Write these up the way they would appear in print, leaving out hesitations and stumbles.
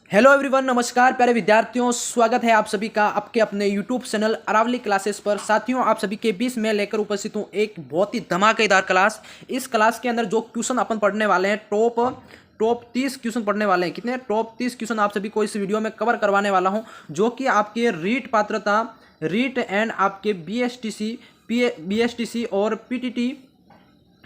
Hello everyone, नमस्कार प्यारे विद्यार्थियों, स्वागत है आप सभी का आपके अपने यूट्यूब चैनल अरावली क्लासेस पर। साथियों, आप सभी के बीच में लेकर उपस्थित हूँ एक बहुत ही धमाकेदार क्लास। इस क्लास के अंदर जो क्वेश्चन अपन पढ़ने वाले हैं टॉप 30 क्वेश्चन पढ़ने वाले हैं। कितने? टॉप 30 क्वेश्चन आप सभी को इस वीडियो में कवर करवाने वाला हूँ, जो कि आपके रीट पात्रता, रीट एंड आपके बीएसटीसी और पीटीटी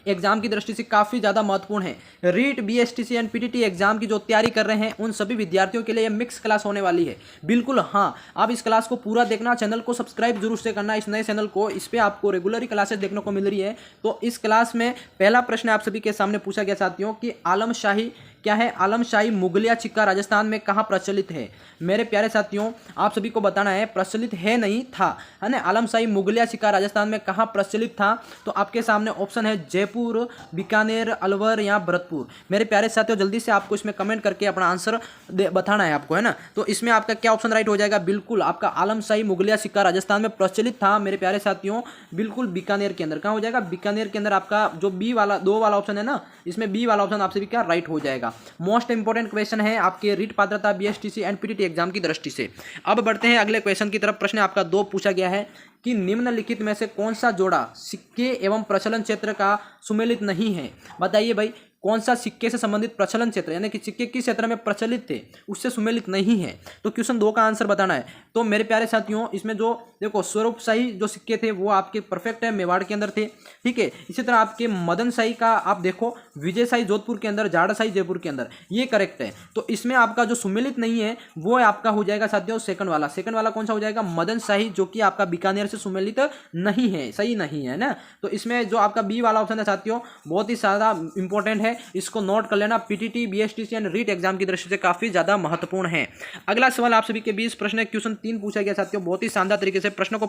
एग्जाम की दृष्टि से काफ़ी ज़्यादा महत्वपूर्ण है। REET, BSTC and PTT exam की जो तैयारी कर रहे हैं उन सभी विद्यार्थियों के लिए ये मिक्स क्लास होने वाली है। बिल्कुल हाँ, आप इस क्लास को पूरा देखना, चैनल को सब्सक्राइब जरूर से करना। इस नए चैनल को, इस पर आपको रेगुलरली क्लासेस देखने को मिल रही है। तो इस क्लास में पहला प्रश्न आप सभी के सामने पूछा गया साथियों कि आलमशाही क्या है? आलमशाही मुगलिया सिक्का राजस्थान में कहाँ प्रचलित है? मेरे प्यारे साथियों, आप सभी को बताना है प्रचलित है नहीं था, है ना। आलमशाही मुगलिया सिक्का राजस्थान में कहाँ प्रचलित था? तो आपके सामने ऑप्शन है जयपुर, बीकानेर, अलवर या भरतपुर। मेरे प्यारे साथियों, जल्दी से आपको इसमें कमेंट करके अपना आंसर बताना है आपको, है ना। तो इसमें आपका क्या ऑप्शन राइट हो जाएगा? बिल्कुल आपका आलमशाही मुगलिया सिक्का राजस्थान में प्रचलित था मेरे प्यारे साथियों, बिल्कुल बीकानेर के अंदर। कहाँ हो जाएगा? बीकानेर के अंदर। आपका जो बी वाला, दो वाला ऑप्शन है ना, इसमें बी वाला ऑप्शन आप सभी का राइट हो जाएगा। मोस्ट इंपोर्टेंट क्वेश्चन है आपके रीट पात्रता, बीएसटीसी एंड पीटीटी एग्जाम की दृष्टि से। अब बढ़ते हैं अगले क्वेश्चन की तरफ। प्रश्न आपका 2 पूछा गया है कि निम्नलिखित में से कौन सा जोड़ा सिक्के एवं प्रचलन क्षेत्र का सुमेलित नहीं है? बताइए भाई, कौन सा सिक्के से संबंधित प्रचलन क्षेत्र, यानी कि सिक्के किस क्षेत्र में प्रचलित थे, उससे सुमेलित नहीं है? तो क्वेश्चन 2 का आंसर बताना है। तो मेरे प्यारे साथियों, इसमें जो देखो स्वरूपशाही जो सिक्के थे वो आपके परफेक्ट है, मेवाड़ के अंदर थे, ठीक है। इसी तरह आपके मदन शाही का आप देखो, विजय शाही जोधपुर के अंदर, जाड़ा शाही जयपुर के अंदर, ये करेक्ट है। तो इसमें आपका जो सुमेलित नहीं है वो आपका हो जाएगा साथियों सेकंड वाला। सेकंड वाला कौन सा हो जाएगा? मदन शाही, जो कि आपका बीकानेर से सुमेलित नहीं है, सही नहीं है ना। तो इसमें जो आपका बी वाला ऑप्शन है साथियों, बहुत ही ज्यादा इंपॉर्टेंट है, इसको नोट कर लेना। PTT, BSTC and REET exam की दृष्टि से काफी ज्यादा महत्वपूर्ण है। अगला सवाल आप सभी के बीच प्रश्न क्वेश्चन 3 पूछा गया साथियों, बहुत ही शानदार तरीके से प्रश्न को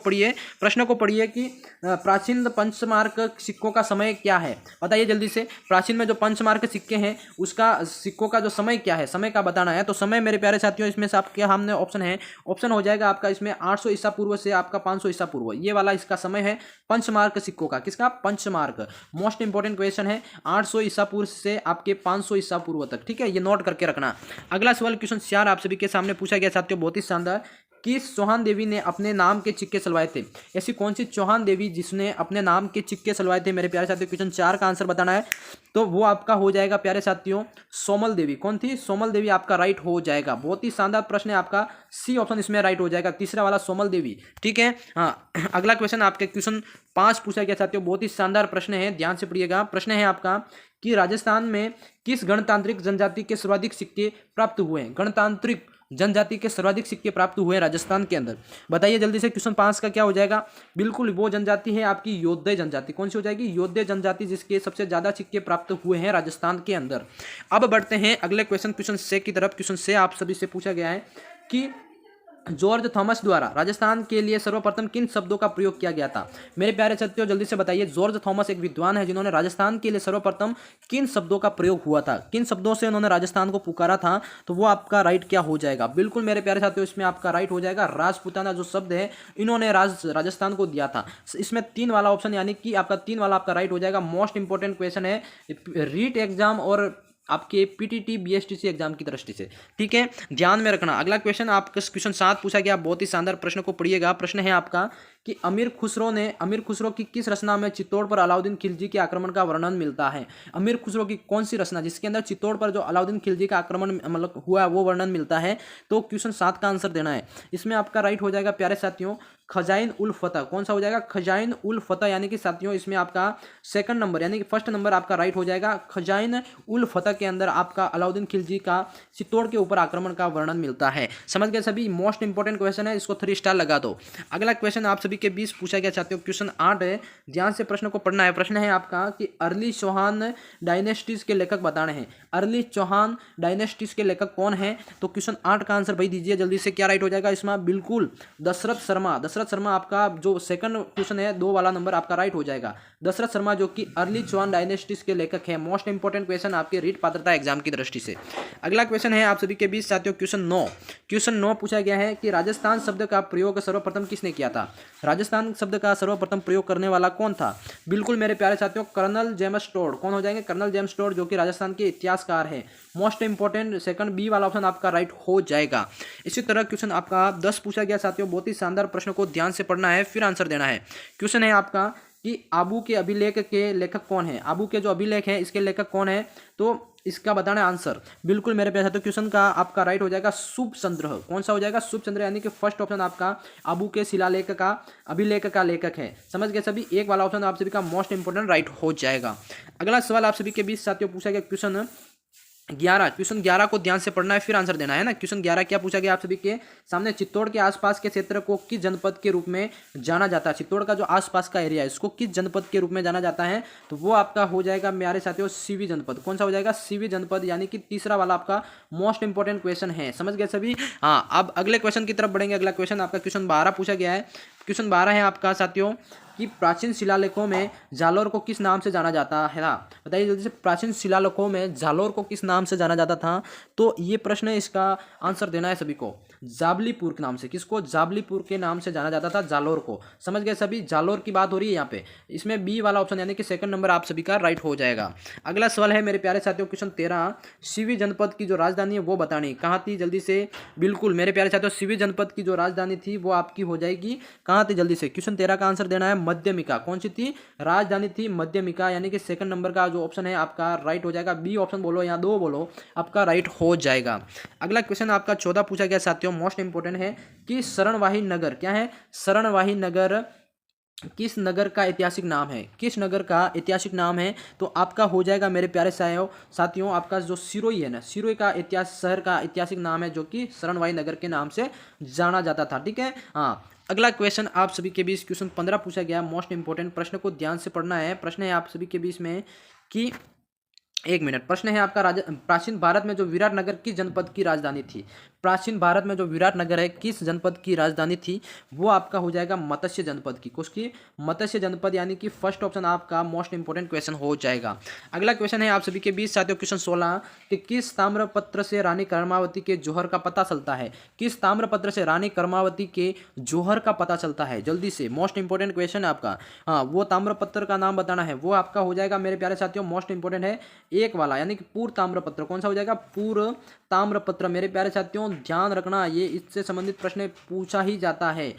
पढ़िए कि प्राचीन पंचमार्क सिक्कों का समय क्या है? बताइए जल्दी से। प्राचीन में जो पंचमार्क सिक्के हैं उसका सिक्कों का जो समय क्या है, समय का बताना है। तो समय मेरे प्यारे साथियों, इसमें से आपके सामने ऑप्शन है, ऑप्शन हो जाएगा आपका इसमें 800 ईसा पूर्व से आपका 500 ईसा पूर्व, ये वाला इसका समय है पंचमार्क सिक्कों का। किसका? पंचमार्क। मोस्ट इंपोर्टेंट क्वेश्चन है, 800 ईसा पूर्व से आपके 500 ईसा पूर्व तक, ठीक है, ये नोट करके रखना। अगला सवाल क्वेश्चन 4 आप सभी के सामने पूछा गया साथियों, बहुत ही शानदार। किस चौहान देवी ने अपने नाम के सिक्के सलवाए थे? ऐसी कौन सी चौहान देवी जिसने अपने नाम के सिक्के सलवाए थे? मेरे प्यारे साथियों, क्वेश्चन 4 का आंसर बताना है। तो वो आपका हो जाएगा प्यारे साथियों सोमल देवी। कौन थी? सोमल देवी आपका राइट हो जाएगा। बहुत ही शानदार प्रश्न है आपका, सी ऑप्शन इसमें राइट हो जाएगा, तीसरा वाला सोमल देवी, ठीक है। हाँ, अगला क्वेश्चन आपके क्वेश्चन 5 पूछा गया साथियों, बहुत ही शानदार प्रश्न है, ध्यान से पढ़िएगा। प्रश्न है आपका कि राजस्थान में किस गणतांत्रिक जनजाति के सर्वाधिक सिक्के प्राप्त हुए हैं? गणतांत्रिक जनजाति के सर्वाधिक सिक्के प्राप्त हुए हैं राजस्थान के अंदर। बताइए जल्दी से। क्वेश्चन 5 का क्या हो जाएगा? बिल्कुल वो जनजाति है आपकी योद्धे जनजाति। कौन सी हो जाएगी? योद्धे जनजाति, जिसके सबसे ज्यादा सिक्के प्राप्त हुए हैं राजस्थान के अंदर। अब बढ़ते हैं अगले क्वेश्चन 6 की तरफ। क्वेश्चन 6 आप सभी से पूछा गया है कि जॉर्ज थॉमस द्वारा राजस्थान के लिए सर्वप्रथम किन शब्दों का प्रयोग किया गया था? मेरे प्यारे साथियों, जल्दी से बताइए। जॉर्ज थॉमस एक विद्वान है जिन्होंने राजस्थान के लिए सर्वप्रथम किन शब्दों का प्रयोग हुआ था, किन शब्दों से उन्होंने राजस्थान को पुकारा था? तो वो आपका राइट क्या हो जाएगा? बिल्कुल मेरे प्यारे साथियों, इसमें आपका राइट हो जाएगा राजपूताना। जो शब्द है इन्होंने राजस्थान को दिया था। इसमें 3 वाला ऑप्शन, यानी कि आपका 3 वाला आपका राइट हो जाएगा। मोस्ट इंपोर्टेंट क्वेश्चन है रीट एग्जाम और आपके पीटीटी, बीएसटीसी एग्जाम की दृष्टि से, ठीक है, ध्यान में रखना। अगला क्वेश्चन आपका क्वेश्चन 7 पूछा गया, बहुत ही शानदार प्रश्न को पढ़िएगा। प्रश्न है आपका कि अमीर खुसरो की किस रचना में चित्तौड़ पर अलाउद्दीन खिलजी के आक्रमण का वर्णन मिलता है? अमीर खुसरो की कौन सी रचना जिसके अंदर चित्तौड़ पर जो अलाउद्दीन खिलजी का आक्रमण मतलब हुआ वो वर्णन मिलता है? तो क्वेश्चन 7 का आंसर देना है। इसमें आपका राइट हो जाएगा प्यारे साथियों खजाइन उल फतह। कौन सा हो जाएगा? खजाइन उल फतह, यानी कि साथियों इसमें आपका सेकंड नंबर, यानी कि फर्स्ट नंबर आपका राइट हो जाएगा। खजाइन उल फतह के अंदर आपका अलाउद्दीन खिलजी का चित्तौड़ के ऊपर आक्रमण का वर्णन मिलता है। समझ गए सभी? मोस्ट इंपोर्टेंट क्वेश्चन है, इसको 3 स्टार लगा दो। अगला क्वेश्चन आप सभी के बीच पूछा गया साथियों, क्वेश्चन 8 है, ध्यान से प्रश्न को पढ़ना है। प्रश्न है आपका कि अर्ली चौहान डायनेस्टीज के लेखक बताने हैं। अर्ली चौहान डायनेस्टीज के लेखक कौन है? तो क्वेश्चन 8 का आंसर भाई दीजिए जल्दी से। क्या राइट हो जाएगा इसमें? बिल्कुल दशरथ शर्मा। दशरथ शर्मा आपका जो सेकंड क्वेश्चन है, 2 वाला नंबर आपका राइट हो जाएगा। दशरथ शर्मा जो कि अर्ली चौहान डायनेस्टीज के लेखक है। मोस्ट इंपोर्टेंट क्वेश्चन आपके रीट पात्रता एग्जाम की दृष्टि से। अगला क्वेश्चन है आप सभी के बीच साथियों क्वेश्चन 9। क्वेश्चन 9 पूछा गया है कि राजस्थान शब्द का प्रयोग सर्वप्रथम किसने किया था? राजस्थान शब्द का सर्वप्रथम प्रयोग करने वाला कौन था? बिल्कुल मेरे प्यारे साथियों कर्नल जेम्स टोड। कौन हो जाएंगे? कर्नल जेम्स टोड, जो कि राजस्थान के इतिहास इतिहासकार है। मोस्ट इंपॉर्टेंट सेकंड बी वाला ऑप्शन आपका राइट हो जाएगा। इसी तरह क्वेश्चन आपका 10 पूछा गया साथियों, बहुत ही शानदार प्रश्न को ध्यान से पढ़ना है फिर आंसर देना है। क्वेश्चन है आपका कि आबू के अभिलेख के लेखक कौन है। आबू के जो अभिलेख है इसके लेखक कौन है, तो इसका बताना है आंसर। बिल्कुल मेरे प्यारे साथियों, क्वेश्चन का आपका राइट हो जाएगा शुभचंद्र। कौन सा हो जाएगा? शुभचंद्र, यानी कि फर्स्ट ऑप्शन आपका आबू के शिलालेख का अभिलेख का लेखक है। समझ गए सभी? एक वाला ऑप्शन आप सभी का मोस्ट इंपोर्टेंट राइट हो जाएगा। अगला सवाल आप सभी के बीच साथियों पूछा गया क्वेश्चन 11। क्वेश्चन 11 को ध्यान से पढ़ना है फिर आंसर देना है ना। क्वेश्चन 11 क्या पूछा गया आप सभी के सामने? चित्तौड़ के आसपास के क्षेत्र को किस जनपद के रूप में जाना जाता है? चित्तौड़ का जो आसपास का एरिया है इसको किस जनपद के रूप में जाना जाता है? तो वो आपका हो जाएगा मेरे साथियों सीवी जनपद। कौन सा हो जाएगा? सीवी जनपद, यानी कि तीसरा वाला आपका मोस्ट इंपोर्टेंट क्वेश्चन है। समझ गए सभी? हाँ, अब अगले क्वेश्चन की तरफ बढ़ेंगे। अगला क्वेश्चन आपका क्वेश्चन 12 पूछा गया है। क्वेश्चन 12 है आपका साथियों कि प्राचीन शिलालेखों में जालोर को किस नाम से जाना जाता है? बताइए जल्दी से, प्राचीन शिलालेखों में जालोर को किस नाम से जाना जाता था? तो ये प्रश्न है, इसका आंसर देना है सभी को। जाबलीपुर के नाम से। किसको? जाबलीपुर के नाम से जाना जाता था जालोर को। समझ गए सभी? जालोर की बात हो रही है यहाँ पे। इसमें बी वाला ऑप्शन यानी कि सेकंड नंबर आप सभी का राइट हो जाएगा। अगला सवाल है मेरे प्यारे साथियों क्वेश्चन 13। सीवी जनपद की जो राजधानी है वो बतानी कहाँ थी? जल्दी से। बिल्कुल मेरे प्यारे साथियों, सीवी जनपद की जो राजधानी थी वो आपकी हो जाएगी कहाँ थी? जल्दी से क्वेश्चन 13 का आंसर देना है मध्यमिका। कौन सी थी? राजधानी थी मध्यमिका, यानी कि सेकंड नंबर का जो ऑप्शन है आपका राइट हो जाएगा। बी ऑप्शन बोलो या दो बोलो, आपका राइट हो जाएगा। अगला क्वेश्चन आपका 14 पूछा गया साथियों, मोस्ट इंपोर्टेंट है कि शरणवाही नगर क्या है? शरणवाही नगर किस नगर का ऐतिहासिक नाम है? किस नगर का ऐतिहासिक नाम है? तो आपका हो जाएगा मेरे प्यारे साथियों आपका जो सिरोही है ना, सिरोही का शहर का ऐतिहासिक नाम है जो कि शरणवाही नगर के नाम से जाना जाता था। ठीक है, हाँ। अगला क्वेश्चन आप सभी के बीच क्वेश्चन 15 पूछा गया, मोस्ट इंपोर्टेंट प्रश्न को ध्यान से पढ़ना है। प्रश्न है आप सभी के बीच में कि 1 मिनट। प्रश्न है आपका प्राचीन भारत में जो विराट नगर किस जनपद की राजधानी थी? प्राचीन भारत में जो विराट नगर है किस जनपद की राजधानी थी? वो आपका हो जाएगा मत्स्य जनपद की। किसकी? मत्स्य जनपद, यानी कि फर्स्ट ऑप्शन आपका मोस्ट इंपोर्टेंट क्वेश्चन हो जाएगा। अगला क्वेश्चन है आप सभी के बीच साथियों क्वेश्चन 16 कि किस ताम्रपत्र से रानी कर्मावती के जौहर का पता चलता है? किस ताम्रपत्र से रानी कर्मावती के जौहर का पता चलता है? जल्दी से, मोस्ट इंपोर्टेंट क्वेश्चन है आपका। हाँ, वो ताम्रपत्र का नाम बताना है। वो आपका हो जाएगा मेरे प्यारे साथियों मोस्ट इंपोर्टेंट है एक वाला, यानी कि पूर्व ताम्रपत्र। कौन सा हो जाएगा? पूर्व ताम्रपत्र। मेरे प्यारे साथियों ध्यान रखना, ये इससे संबंधित प्रश्न पूछा ही जाता है।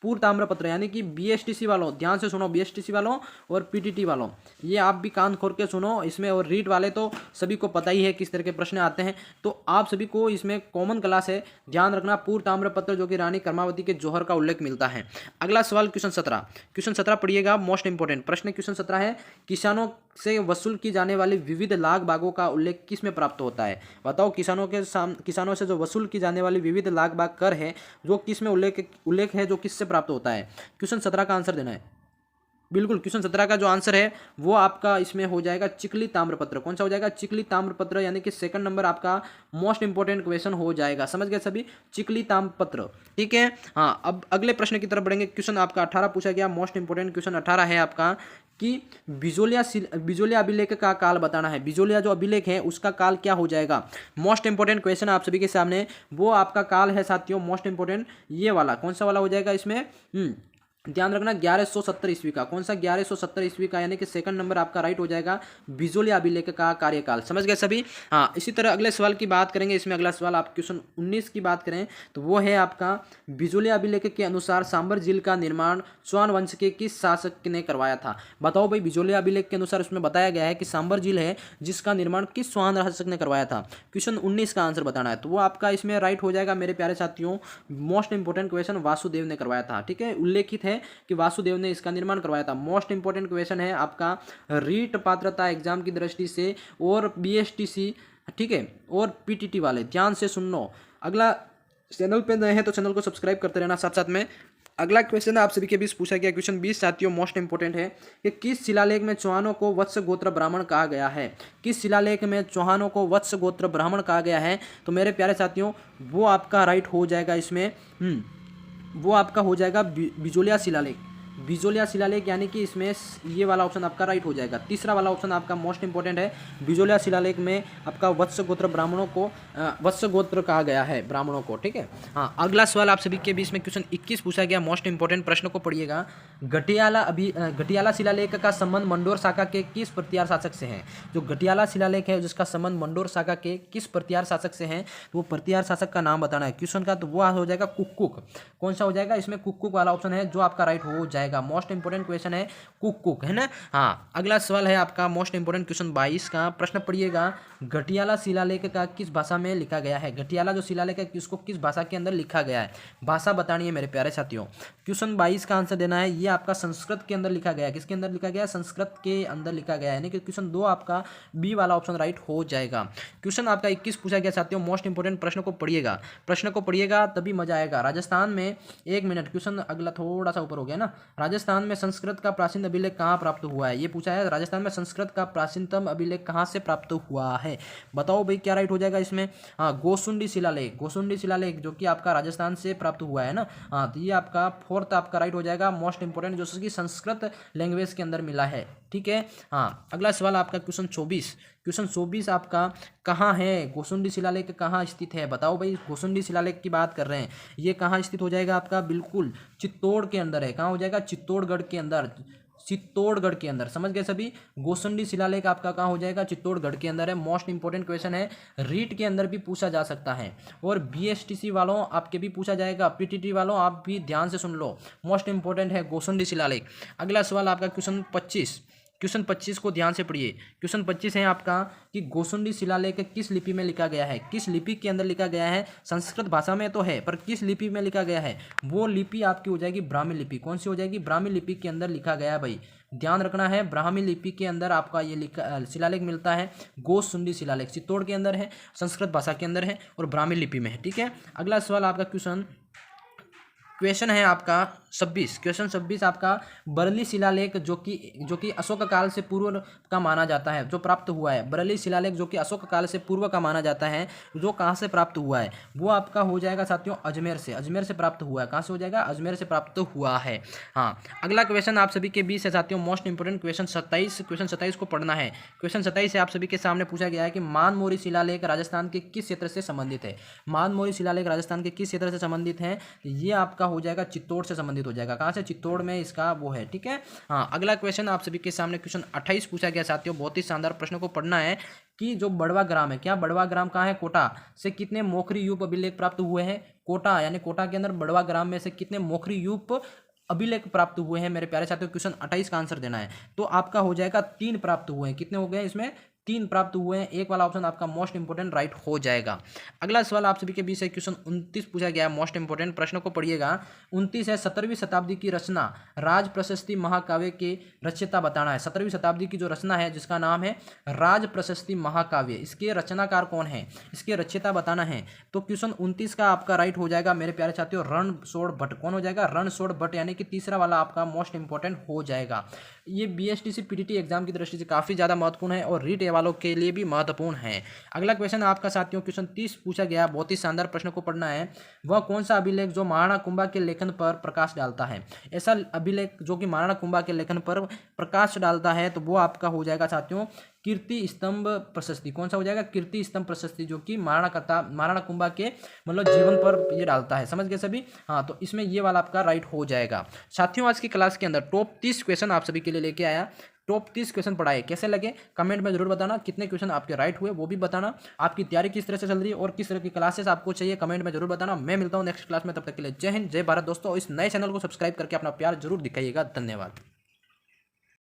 पूर्व ताम्रपत्र, यानी कि बीएसटीसी वालों ध्यान से सुनो, बीएसटीसी वालों और पीटीटी वालों, ये आप भी कान खोल के सुनो इसमें। और रीट वाले तो सभी को पता ही है किस तरह के प्रश्न आते हैं, तो आप सभी को इसमें कॉमन क्लास है, ध्यान रखना। पूर्व ताम्रपत्र जो कि रानी कर्मावती के जौहर का उल्लेख मिलता है। अगला सवाल क्वेश्चन 17। क्वेश्चन 17 पढ़िएगा, मोस्ट इंपोर्टेंट प्रश्न। क्वेश्चन 17 है किसानों से वसूल की जाने वाली विविध लाख बागों का उल्लेख किस में प्राप्त होता है? बताओ, किसानों से जो वसूल की जाने वाली विविध लाख बाग कर है जो किस में उल्लेख है, जो किससे प्राप्त होता है? क्वेश्चन 17 का आंसर देना है। बिल्कुल, क्वेश्चन 17 का जो आंसर है वो आपका इसमें हो जाएगा चिकली ताम्रपत्र। कौन सा हो जाएगा? चिकली ताम्रपत्र, यानी कि सेकंड नंबर आपका मोस्ट इंपोर्टेंट क्वेश्चन हो जाएगा। समझ गए सभी? चिकली ताम्रपत्र। ठीक है, हाँ। अब अगले प्रश्न की तरफ बढ़ेंगे। क्वेश्चन आपका 18 पूछा गया, मोस्ट इंपोर्टेंट क्वेश्चन 18 है आपका कि बिजोलिया अभिलेख का काल बताना है। बिजोलिया जो अभिलेख है उसका काल क्या हो जाएगा? मोस्ट इंपोर्टेंट क्वेश्चन आप सभी के सामने। वो आपका काल है साथियों मोस्ट इंपोर्टेंट ये वाला। कौन सा वाला हो जाएगा इसमें? ध्यान रखना, 1170 ईस्वी का। कौन सा? 1170 ईस्वी का, यानी कि सेकंड नंबर आपका राइट हो जाएगा बिजोलिया अभिलेख का कार्यकाल। समझ गए सभी? हाँ। इसी तरह अगले सवाल की बात करेंगे। इसमें अगला सवाल आप क्वेश्चन 19 की बात करें तो वो है आपका बिजोलिया अभिलेख के अनुसार सांबर झील का निर्माण चौहान वंश के किस शासक ने करवाया था? बताओ भाई, बिजोलिया अभिलेख के अनुसार उसमें बताया गया है कि सांबर झील है जिसका निर्माण किस चौहान शासक ने करवाया था? क्वेश्चन 19 का आंसर बताना है, तो वो आपका इसमें राइट हो जाएगा मेरे प्यारे साथियों मोस्ट इंपोर्टेंट क्वेश्चन वासुदेव ने करवाया था। ठीक है, उल्लेखित है कि वासुदेव ने इसका निर्माण करवाया था। मोस्ट इंपोर्टेंट क्वेश्चन है आपका रीट पात्रता एग्जाम की दृष्टि से और बीएसटीसी, ठीक है, और पीटीटी वाले ध्यान से सुनो। अगला, चैनल पे नए हैं तो चैनल को सब्सक्राइब करते रहना साथ साथ में। अगला क्वेश्चन आप सभी के बीच पूछा गया क्वेश्चन 20 साथियों मोस्ट इंपोर्टेंट है कि किस शिलालेख में चौहानों को वत्स गोत्र ब्राह्मण कहा गया है? किस शिलालेख में चौहानों को वत्स गोत्र ब्राह्मण कहा गया है? तो मेरे प्यारे साथियों वो आपका राइट हो जाएगा इसमें, वो आपका हो जाएगा बिजोलिया शिलालेख। बिजोलिया शिलालेख, यानी कि इसमें ये वाला ऑप्शन आपका राइट हो जाएगा। तीसरा वाला ऑप्शन आपका मोस्ट इंपोर्टेंट है, बिजोलिया शिलालेख में आपका वत्स गोत्र ब्राह्मणों को वत्स गोत्र कहा गया है ब्राह्मणों को। ठीक है, हाँ। अगला सवाल आप सभी के बीच में क्वेश्चन 21 पूछा गया, मोस्ट इंपोर्टेंट प्रश्न को पढ़िएगा। घटियाला शिलालेख का संबंध मंडोर शाखा के किस प्रतिहार शासक से है? जो घटियाला शिलालेख है जिसका संबंध मंडोर शाखा के किस प्रतिहार शासक से है, तो वो प्रतिहार शासक का नाम बताना है क्वेश्चन का, तो वो हो जाएगा कुक्कुक। कौन सा हो जाएगा इसमें? कुक्कुक वाला ऑप्शन है जो आपका राइट हो जाएगा। मोस्ट इंपोर्टेंट क्वेश्चन है कुक्कुक, है ना। हाँ, अगला सवाल है आपका मोस्ट इंपोर्टेंट क्वेश्चन 22 का प्रश्न पढ़िएगा। घटियाला शिलालेख का किस भाषा में लिखा गया है? घटियाला जो शिलालेख है किसको किस भाषा के अंदर लिखा गया है? भाषा बतानी है मेरे प्यारे साथियों। क्वेश्चन 22 का आंसर देना है। ये आपका संस्कृत के अंदर लिखा गया है। किसके अंदर लिखा गया है? संस्कृत के अंदर लिखा गया है, यानी कि क्वेश्चन 2 आपका बी वाला ऑप्शन राइट हो जाएगा। क्वेश्चन आपका 21 पूछा गया साथियों। मोस्ट इंपोर्टेंट प्रश्न को पढ़िएगा तभी मजा आएगा। राजस्थान में, एक मिनट, क्वेश्चन अगला थोड़ा सा ऊपर हो गया ना। राजस्थान में संस्कृत का प्राचीन अभिलेख कहाँ प्राप्त हुआ है? ये पूछा है राजस्थान में संस्कृत का प्राचीनतम अभिलेख कहाँ से प्राप्त हुआ है? बताओ भाई क्या राइट हो जाएगा इसमें? हाँ, गोसुंडी शिलालेख जो कि आपका राजस्थान से प्राप्त हुआ है ना। हाँ, तो ये आपका फोर्थ आपका राइट हो जाएगा मोस्ट इंपोर्टेंट, जो कि संस्कृत लैंग्वेज के अंदर मिला है। ठीक है। हाँ, अगला सवाल आपका क्वेश्चन 24 आपका कहाँ है? गोसुंडी शिलालेख कहाँ स्थित है? बताओ भाई, गोसुंडी शिलालेख की बात कर रहे हैं, ये कहाँ स्थित हो जाएगा आपका? बिल्कुल चित्तौड़ के अंदर है। कहाँ हो जाएगा? चित्तौड़गढ़ के अंदर। समझ गए सभी? गोसुंडी शिलालेख आपका कहाँ हो जाएगा? चित्तौड़गढ़ के अंदर है। मोस्ट इंपोर्टेंट क्वेश्चन है, रीट के अंदर भी पूछा जा सकता है, और बीएसटीसी वालों आपके भी पूछा जाएगा, पीटीटी वालों आप भी ध्यान से सुन लो। मोस्ट इंपोर्टेंट है गोसुंडी शिलालेख। अगला सवाल आपका क्वेश्चन 25 को ध्यान से पढ़िए। क्वेश्चन 25 है आपका कि गोसुंडी शिलालेख किस लिपि में लिखा गया है? किस लिपि के अंदर लिखा गया है? संस्कृत भाषा में तो है, पर किस लिपि में लिखा गया है? वो लिपि आपकी हो जाएगी ब्राह्मी लिपि। कौन सी हो जाएगी? ब्राह्मी लिपि के अंदर लिखा गया है भाई, ध्यान रखना है। ब्राह्मी लिपि के अंदर आपका ये शिलालेख मिलता है। गोसुंडी शिलालेख चित्तौड़ के अंदर है, संस्कृत भाषा के अंदर है, और ब्राह्मी लिपि में है। ठीक है। अगला सवाल आपका क्वेश्चन है आपका 26। क्वेश्चन 26 आपका बरली शिलालेख जो कि अशोक काल से पूर्व का माना जाता है, जो प्राप्त हुआ है। बरली शिलालेख जो कि अशोक काल से पूर्व का माना जाता है, जो कहाँ से प्राप्त हुआ है? वो आपका हो जाएगा साथियों अजमेर से प्राप्त हुआ है। कहाँ से हो जाएगा? अजमेर से प्राप्त हुआ है। हाँ, अगला क्वेश्चन आप सभी के बीच है साथियों मोस्ट इंपोर्टेंट क्वेश्चन 27। क्वेश्चन 27 को पढ़ना है। क्वेश्चन 27 से आप सभी के सामने पूछा गया है कि मानमोरी शिलालेख राजस्थान के किस क्षेत्र से संबंधित है? मानमोरी शिलालेख राजस्थान के किस क्षेत्र से संबंधित है? ये आपका हो जाएगा चित्तौड़ से संबंधित हो जाएगा। कहाँ से? चित्तौड़ में इसका वो है। ठीक है। हाँ, अगला क्वेश्चन आप सभी के सामने क्वेश्चन 28 पूछा गया साथियों। बहुत ही शानदार प्रश्न को पढ़ना है कि जो बड़वा ग्राम है, क्या बड़वा ग्राम कहाँ है? कोटा से कितने मोखरी यूप अभिलेख प्राप्त हुए हैं? कोटा यानी कोटा के अंदर बड़वा ग्राम में से कितने मोखरी यूप अभिलेख प्राप्त हुए हैं मेरे प्यारे साथियों? क्वेश्चन 28 का आंसर देना है। तो आपका हो जाएगा 3 प्राप्त हुए हैं। कितने हो गए इसमें? 3 प्राप्त हुए हैं। एक वाला ऑप्शन आपका मोस्ट इंपोर्टेंट राइट हो जाएगा। अगला सवाल आप सभी के बीच से क्वेश्चन 29 पूछा गया है। मोस्ट इंपोर्टेंट प्रश्न को पढ़िएगा। 29 है 17वीं शताब्दी की रचना राज प्रशस्ति महाकाव्य के रचयिता बताना है। 17वीं शताब्दी की जो रचना है जिसका नाम है राज प्रशस्ति महाकाव्य, इसके रचनाकार कौन है? इसके रचयिता बताना है। तो क्वेश्चन 29 का आपका राइट हो जाएगा मेरे प्यारे साथियों रणछोड़ भट्ट। कौन हो जाएगा? रणछोड़ भट्ट, यानी कि तीसरा वाला आपका मोस्ट इंपोर्टेंट हो जाएगा। ये बीएसटीसी पीटीटी एग्जाम की दृष्टि से काफ़ी ज़्यादा महत्वपूर्ण है और रीट वालों के लिए भी महत्वपूर्ण है। अगला क्वेश्चन आपका साथियों क्वेश्चन 30 पूछा गया। बहुत ही शानदार प्रश्न को पढ़ना है। वह कौन सा अभिलेख जो महाराणा कुंभा के लेखन पर प्रकाश डालता है? ऐसा अभिलेख जो कि महाराणा कुंभा के लेखन पर प्रकाश डालता है, तो वो आपका हो जाएगा साथियों कीर्ति स्तंभ प्रशस्ति। कौन सा हो जाएगा? कीर्ति स्तंभ प्रशस्ति, जो कि महाराणा कुंभा के मतलब जीवन पर ये डालता है। समझ गए सभी? हाँ, तो इसमें ये वाला आपका राइट हो जाएगा। साथियों, आज की क्लास के अंदर टॉप 30 क्वेश्चन आप सभी के लिए लेके आया। टॉप 30 क्वेश्चन पढ़ाए, कैसे लगे कमेंट में जरूर बताना। कितने क्वेश्चन आपके राइट हुए वो भी बताना। आपकी तैयारी किस तरह से चल रही है और किस तरह की क्लासेस आपको चाहिए कमेंट में जरूर बताना। मैं मिलता हूँ नेक्स्ट क्लास में, तब तक के लिए जय हिंद जय भारत। दोस्तों, इस नए चैनल को सब्सक्राइब करके अपना प्यार जरूर दिखाइएगा। धन्यवाद।